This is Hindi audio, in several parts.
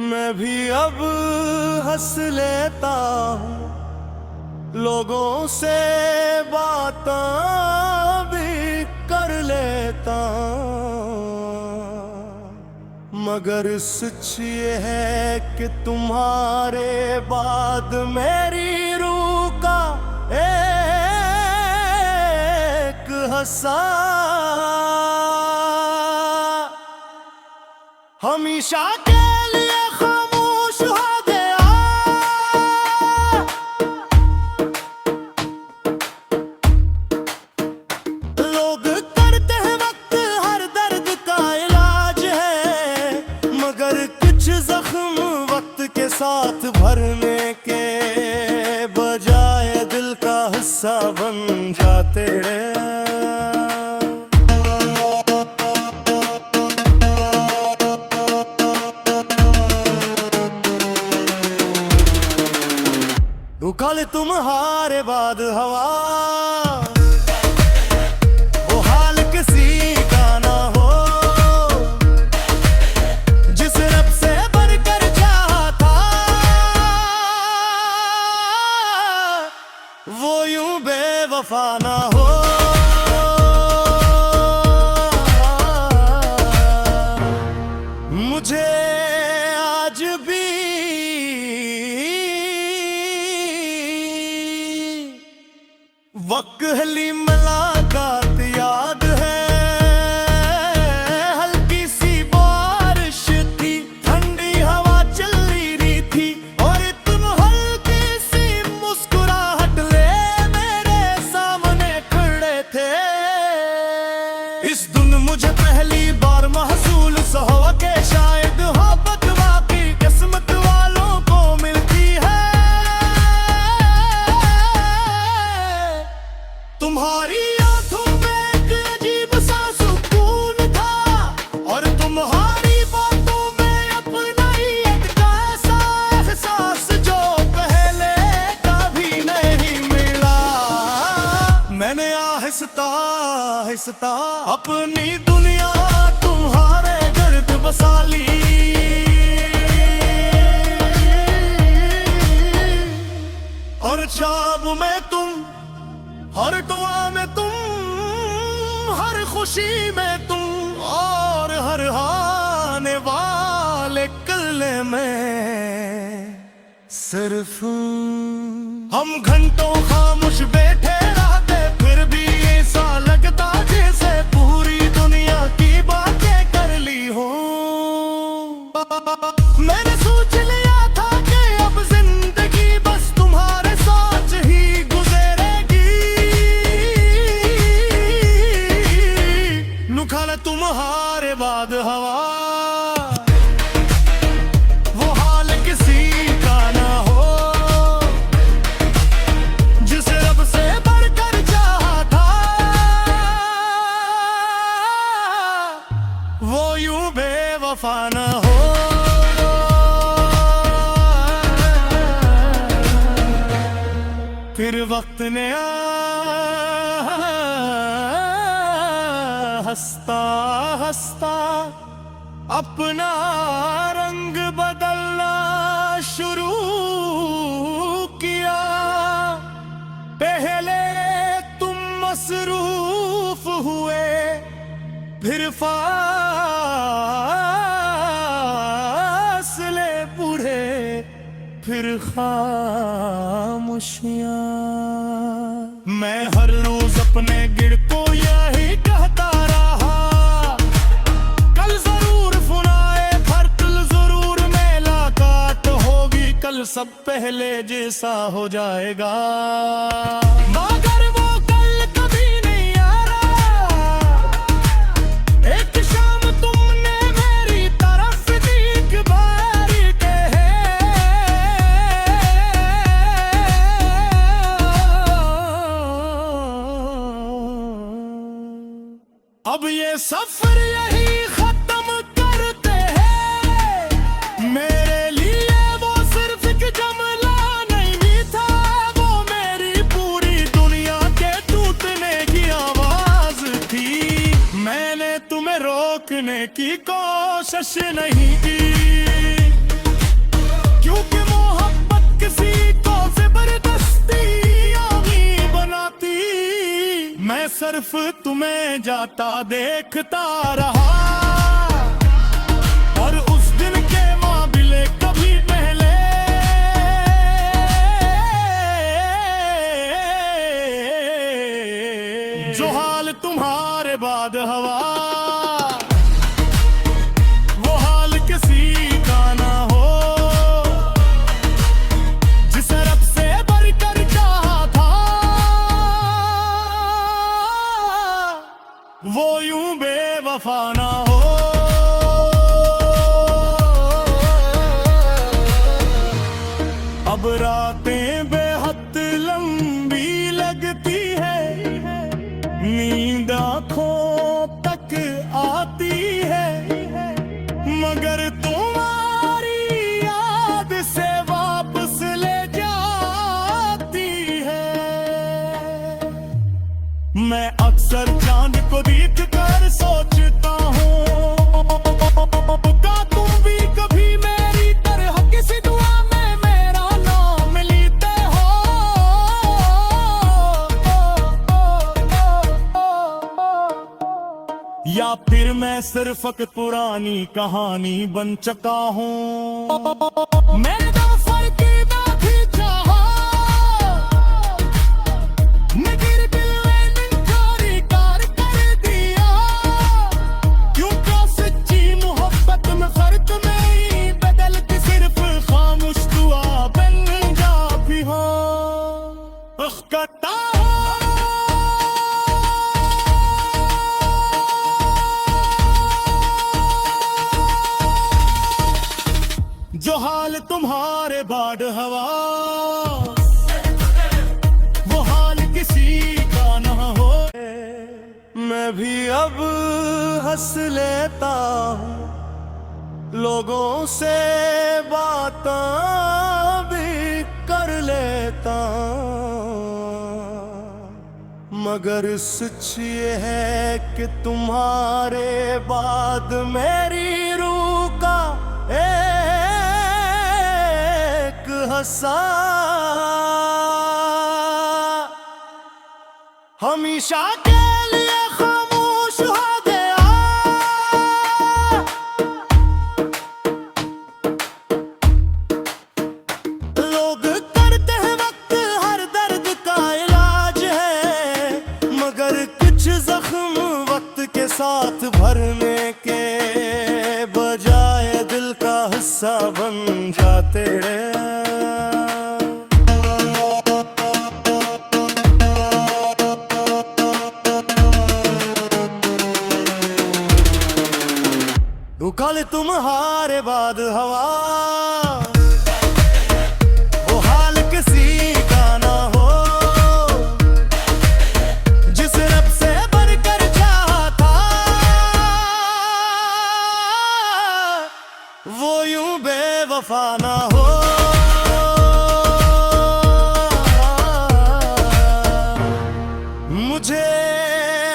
मैं भी अब हंस लेता हूँ, लोगों से बातें भी कर लेता हूँ, मगर सच ये है कि तुम्हारे बाद मेरी रूह का एक हंसा हमेशा के लिए खामोश हो गया। लोग करते हैं वक्त हर दर्द का इलाज है, मगर कुछ जख्म वक्त के साथ भरने के बजाय दिल का हिस्सा बन जाते हैं। कल तुम्हारे बाद हवा, वो हाल किसी का ना हो, जिस रब से बढ़कर चाहा था, वो यूं बेवफा ना हो। मुझे आज भी वक्हली मुलाकात याद है। हल्की सी बारिश थी, ठंडी हवा चल रही थी, और तुम हल्की सी मुस्कुराहट ले मेरे सामने खड़े थे। इस दिन मुझे पहली बार महसूस हुआ कि शायद मोहब्बत वाकई किस्मत वालों को मिलती है। तुम्हारी आंखों में एक अजीब सा सुकून था, और तुम्हारी बातों में अपना ही एक ऐसा एहसास जो पहले कभी नहीं मिला। मैंने आहिस्ता आहिस्ता अपनी दुनिया तुम्हारे गर्द बसा ली, और ख्वाब में तुम, हर दुआ में तुम, हर खुशी में तुम, और हर आने वाले कल्ले में सिर्फ हम घंटों खामोश बैठे रहते, फिर भी ऐसा लगता जैसे पूरी दुनिया की बातें कर ली हो। मैंने सोच लिया था कि अब जिंदगी बस तुम्हारे साथ ही गुजरेगी। नुखाला तुम्हारे बाद हवा, वो हाल किसी का ना हो, जिस रब से बढ़कर चाहा था, वो यूं बेवफा ना हो। फिर वक्त ने हंसता हंसता अपना रंग बदलना शुरू किया। पहले तुम मसरूफ हुए, फिर फासले बढ़े, फिर खामोशियां। मैं हर रोज अपने गिर को यही कहता रहा, कल जरूर फुनाए पर कल जरूर मुलाकात होगी, कल सब पहले जैसा हो जाएगा। मगर वो कल कभी नहीं आ रहा। एक शाम तुमने मेरी तरफ देख बारी कहे, अब ये सफर यही खत्म करते हैं। मेरे लिए वो सिर्फ एक जमला नहीं था, वो मेरी पूरी दुनिया के टूटने की आवाज थी। मैंने तुम्हें रोकने की कोशिश नहीं की, तुम्हें जाता देखता रहा, और उस दिन के मामले कभी पहले जो हाल तुम्हारे बाद हवा, वो हाल किसी का ना हो, जिसे रब से बढ़कर चाहा था, वो यूं बेवफा ना हो। अब रातें बेहद लंबी लगती है, नींद आँखों तक आती है, मगर तुम्हारी याद से वापस ले जाती है। मैं अक्सर चांद को देख कर सोचता हूँ, का तुम भी कभी मेरी तरह किसी दुआ में मेरा नाम लेते हो। या फिर मैं सिर्फ एक पुरानी कहानी बन चुका हूँ। मैंने तो फर्क ना भी चाहा, निगिर दिल में निंजारी कार कर दिया, क्योंकि सच्ची मोहब्बत में फर्क नहीं बदलती, सिर्फ खामोश दुआ बन जाती हो। कहता जो हाल तुम्हारे बाद हवा, वो हाल किसी का ना हो। मैं भी अब हंस लेता हूँ, लोगों से बातें भी कर लेता हूँ, मगर सच ये है कि तुम्हारे बाद मेरी रूह का हंसा हमेशा के लिए खामोश हो गया। लोग करते हैं वक्त हर दर्द का इलाज है, मगर कुछ जख्म वक्त के साथ भरने के बजाय दिल का हिस्सा बन जाते हैं। कल तुम्हारे बाद हवा, वो हाल किसी का ना हो, जिस रब से बढ़कर चाहा था, वो यूं बेवफा ना हो। मुझे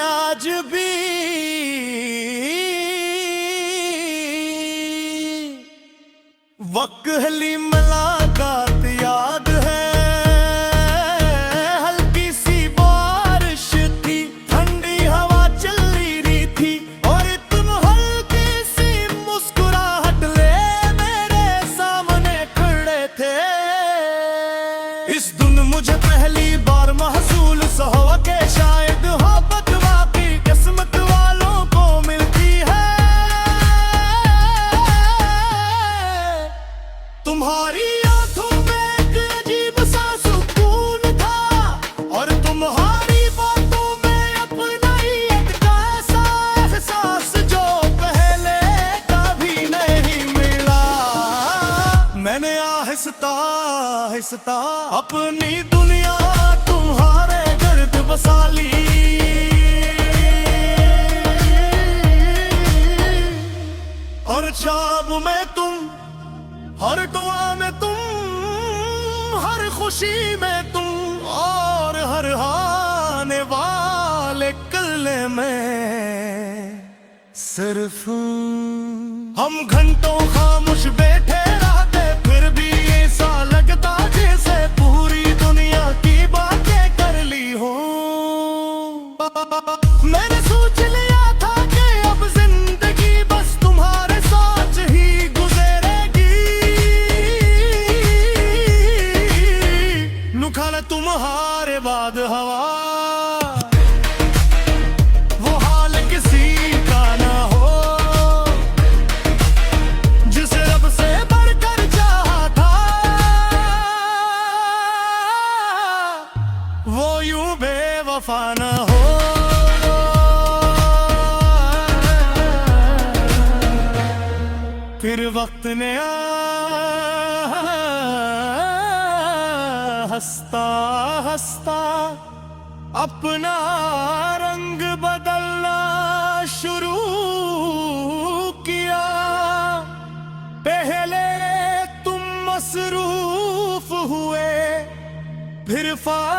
आज भी वक्हली मुलाकात याद है, हल्की सी बारिश थी, ठंडी हवा चल रही थी, और तुम हल्की सी मुस्कुराहट ले मेरे सामने खड़े थे। इस दिन मुझे पहली बार महसूस हुआ कि शायद मोहब्बत वाकई किस्मत वालों को मिलती है। तुम्हारी आंखों में एक अजीब सा सुकून था, और तुम्हारी बातों में अपना ही एक ऐसा एहसास जो पहले कभी नहीं मिला। मैंने आहिस्ता आहिस्ता अपनी दुनिया तुम्हारे गर्द बसा ली, और ख्वाब में तुम, हर दुआ में तुम, हर खुशी में तुम, और हर आने वाले कल्ले में सिर्फ हम घंटों खामोश बैठे रहते, फिर भी ऐसा लगता जैसे पूरी दुनिया की बातें कर ली हो। बेवफा न हो। फिर वक्त ने हंसता हंसता अपना रंग बदलना शुरू किया। पहले तुम मसरूफ हुए, फिर फासले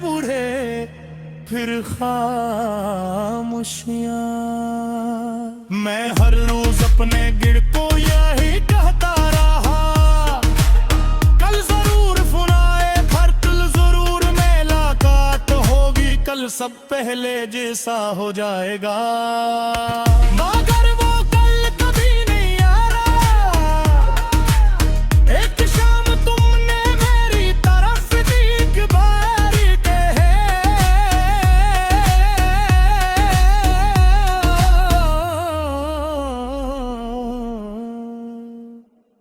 बूढ़े, फिर खामोशियां। मैं हर रोज अपने गिर को यही कहता रहा, कल जरूर फुनाए फर्कल जरूर मुलाकात होगी, कल सब पहले जैसा हो जाएगा। मगर वो कल कभी नहीं आ रहा। एक शाम तुमने मेरी तरफ दीख बारी कहे,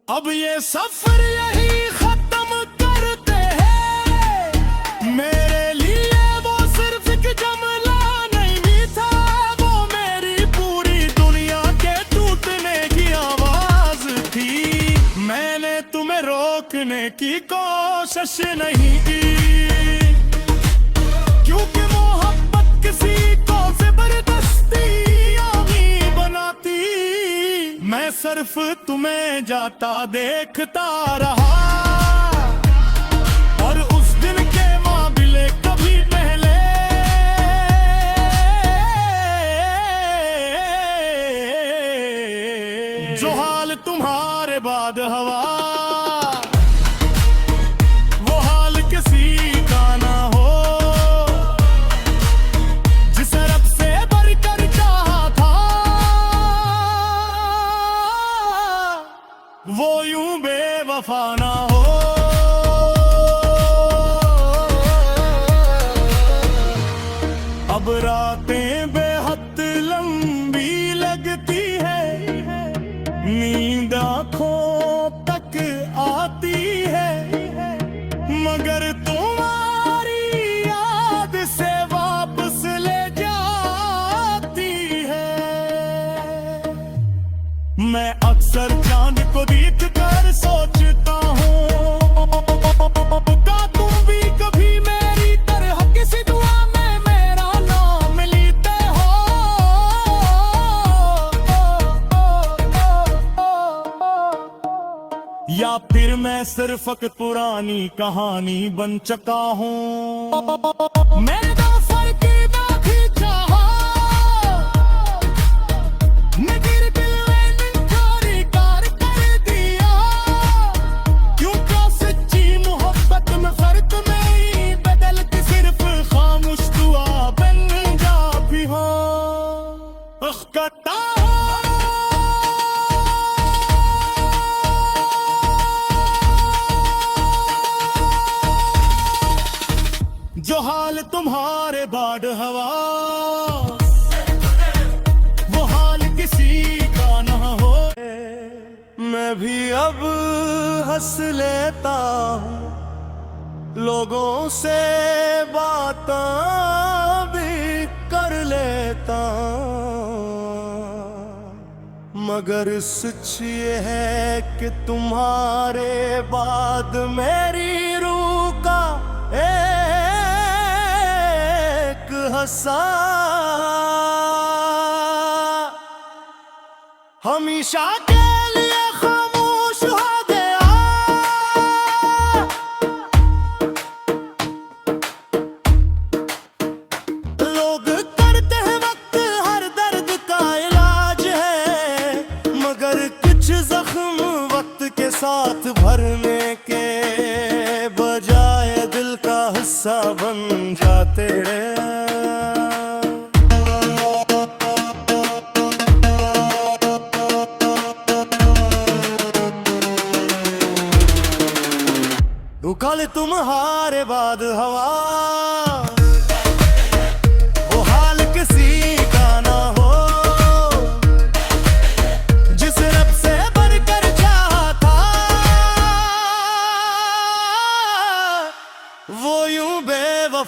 अब ये सफर यही खत्म करते हैं। मेरे लिए वो सिर्फ एक जुमला नहीं था, वो मेरी पूरी दुनिया के टूटने की आवाज थी। मैंने तुम्हें रोकने की कोशिश नहीं की, क्योंकि मोहब्बत किसी को जबरदस्ती यानी बनाती। मैं सिर्फ तुम्हें जाता देखता रहा, और उस दिन के मामले कभी पहले जो हाल तुम्हारे बाद हवा, वो हाल किसी का ना हो। जिसे रब से बढ़कर चाहा था, वो यूं बेवफा ना हो। अब रातें बेहद लंबी लगती है, नींद आँखों तक आती है, मगर तुम्हारी याद से वापस ले जाती है। मैं अक्सर चांद को देख कर सोचता हूँ, का तुम भी कभी मेरी तरह किसी दुआ में मेरा नाम लेते हो। या फिर मैं सिर्फ एक पुरानी कहानी बन चुका हूँ। मैंने तो फर्क ना खींचा हो, नगर दिल में चोरी कार कर दिया। क्यों का सच्ची मोहब्बत में फर्क नहीं बदलती, सिर्फ खामोश दुआ बन जा भी हो। कहता जो हाल तुम्हारे बाद हवा, वो हाल किसी का ना हो। मैं भी अब हंस लेता हूँ, लोगों से बातें भी कर लेता हूँ, मगर सच ये है कि तुम्हारे बाद मेरी रूह का हंसा हमेशा के लिए खामोश हो गया। लोग करते हैं वक्त हर दर्द का इलाज है, मगर कुछ जख्म वक्त के साथ भरने के बजाय दिल का हिस्सा बन जाते हैं। कल तुम्हारे बाद हवा, वो हाल किसी का ना हो। जिस रब से बढ़कर चाहा था,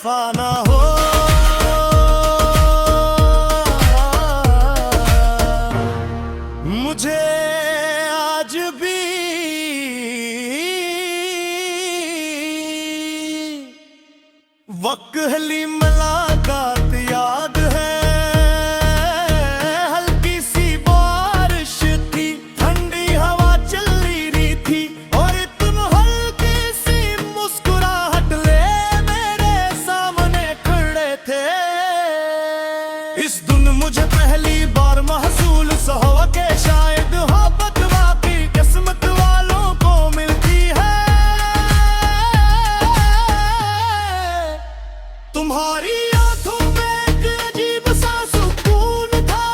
बेवफा ना हो। मुझे आज भी वक्हली मुलाकात याद है। हल्की सी बारिश थी, ठंडी हवा चल रही थी, और तुम हल्की सी मुस्कुराहट ले मेरे सामने खड़े थे। इस दिन मुझे पहली बार महसूस हुआ कि शायद मोहब्बत वाकई किस्मत वालों को मिलती है। तुम्हारी आंखों में एक अजीब सा सुकून था,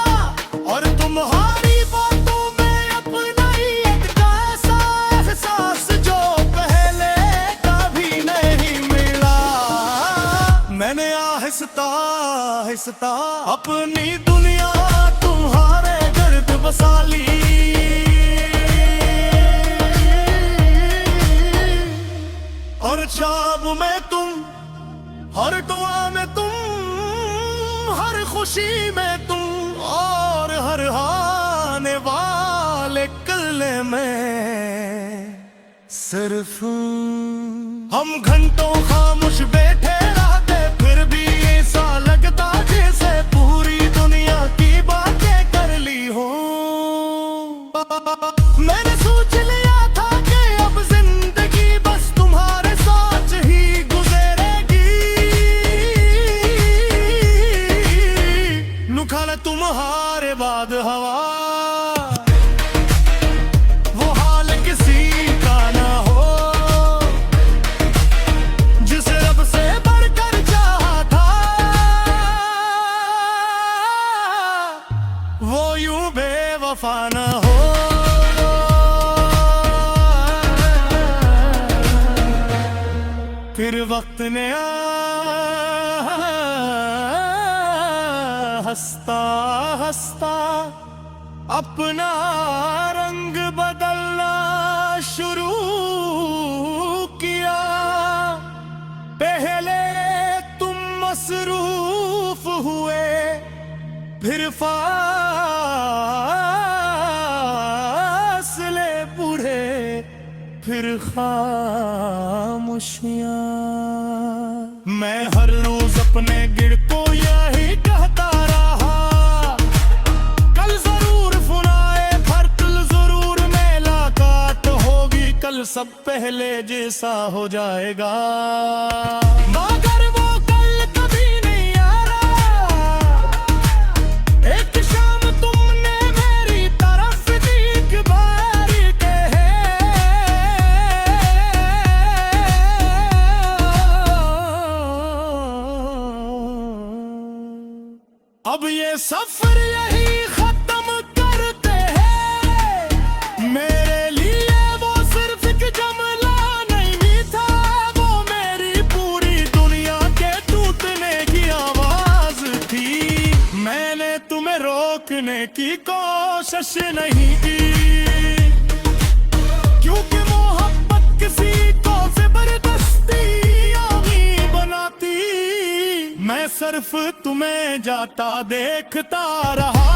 और तुम्हारी बातों में अपना ही एक ऐसा एहसास जो पहले कभी नहीं मिला। मैंने आहिस्ता आहिस्ता अपनी दुनिया तुम्हारे गर्द बसा ली, और ख्वाब में तुम, हर दुआ में तुम, हर खुशी में तुम, और हर आने वाले कल्ले में सिर्फ हम घंटों खामोश बैठे रहते, फिर भी ऐसा लगता जैसे पूरी दुनिया की बातें कर ली हो। मैंने सोच लिया था कि अब जिंदगी बस तुम्हारे साथ ही गुजरेगी। नुखाला तुम्हारे बाद हवा, वो हाल किसी का ना हो, जिसे रब से बढ़कर चाहा था, वो यूं बेवफा ना हो। फिर वक्त ने हंसता हंसता अपना रंग बदलना शुरू किया। पहले तुम मसरूफ हुए, फिर फासले बूढ़े, फिर खामोशियां। मैं हर रोज अपने गिर को यही कहता रहा, कल जरूर फुराए फर्क, जरूर मुलाकात होगी, कल सब पहले जैसा हो जाएगा। मगर वो कल कभी नहीं आ रहा। एक शाम तुमने मेरी तरफ देख बार कहे, अब ये सफर यही खत्म करते हैं। मेरे लिए वो सिर्फ एक जुमला नहीं था, वो मेरी पूरी दुनिया के टूटने की आवाज थी। मैंने तुम्हें रोकने की कोशिश नहीं की, क्योंकि मोहब्बत किसी को जबरदस्ती यानी बनाती। मैं सिर्फ तुम्हें जाता देखता रहा,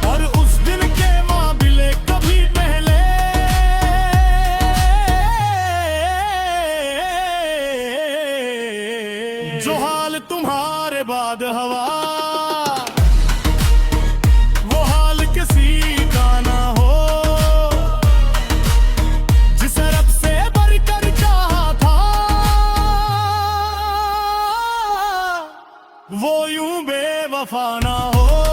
और उस दिन के मामले कभी पहले जो हाल तुम्हारे बाद हवा, वो हाल किसी का ना हो, जिसे रब से बढ़कर चाहा था, वो यूं बेवफा ना हो।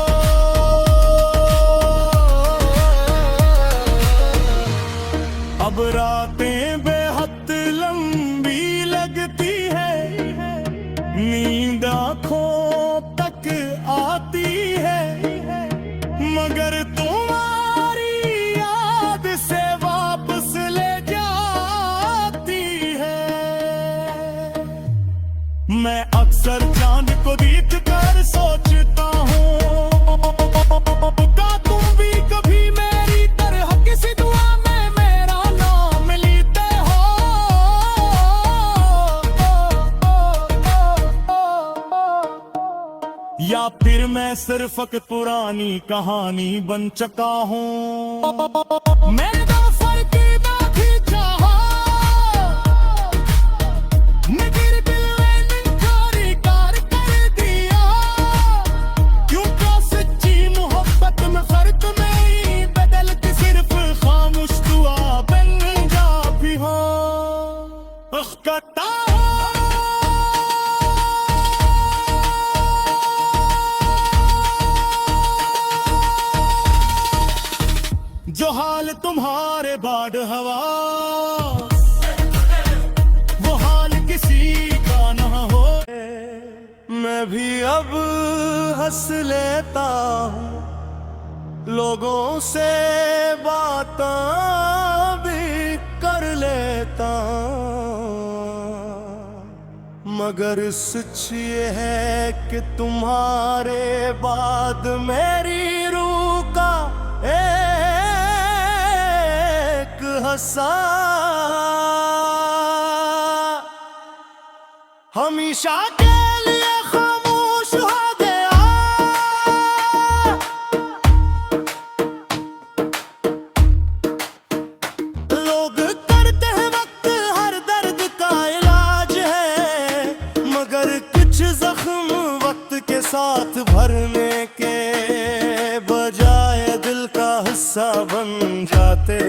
सिर्फ एक पुरानी कहानी बन चुका हूँ। मैंने तो फर्क ना भी चाहा, मगर दिल ने इनकारी कार कर दिया। क्यों क्या सच्ची मोहब्बत में फर्क नहीं बदलती, सिर्फ खामोश दुआ बन जा भी हो। कहता जो हाल तुम्हारे बाढ़ हवा, वो हाल किसी का ना हो। मैं भी अब हंस लेता हूँ, लोगों से बातें भी कर लेता हूँ, मगर सच ये है कि तुम्हारे बाद मेरी रूह का हंसा हमेशा के लिए खामोश हो गया। लोग करते हैं वक्त हर दर्द का इलाज है, मगर कुछ जख्म वक्त के साथ भरने के बजाय दिल का हिस्सा बन जाते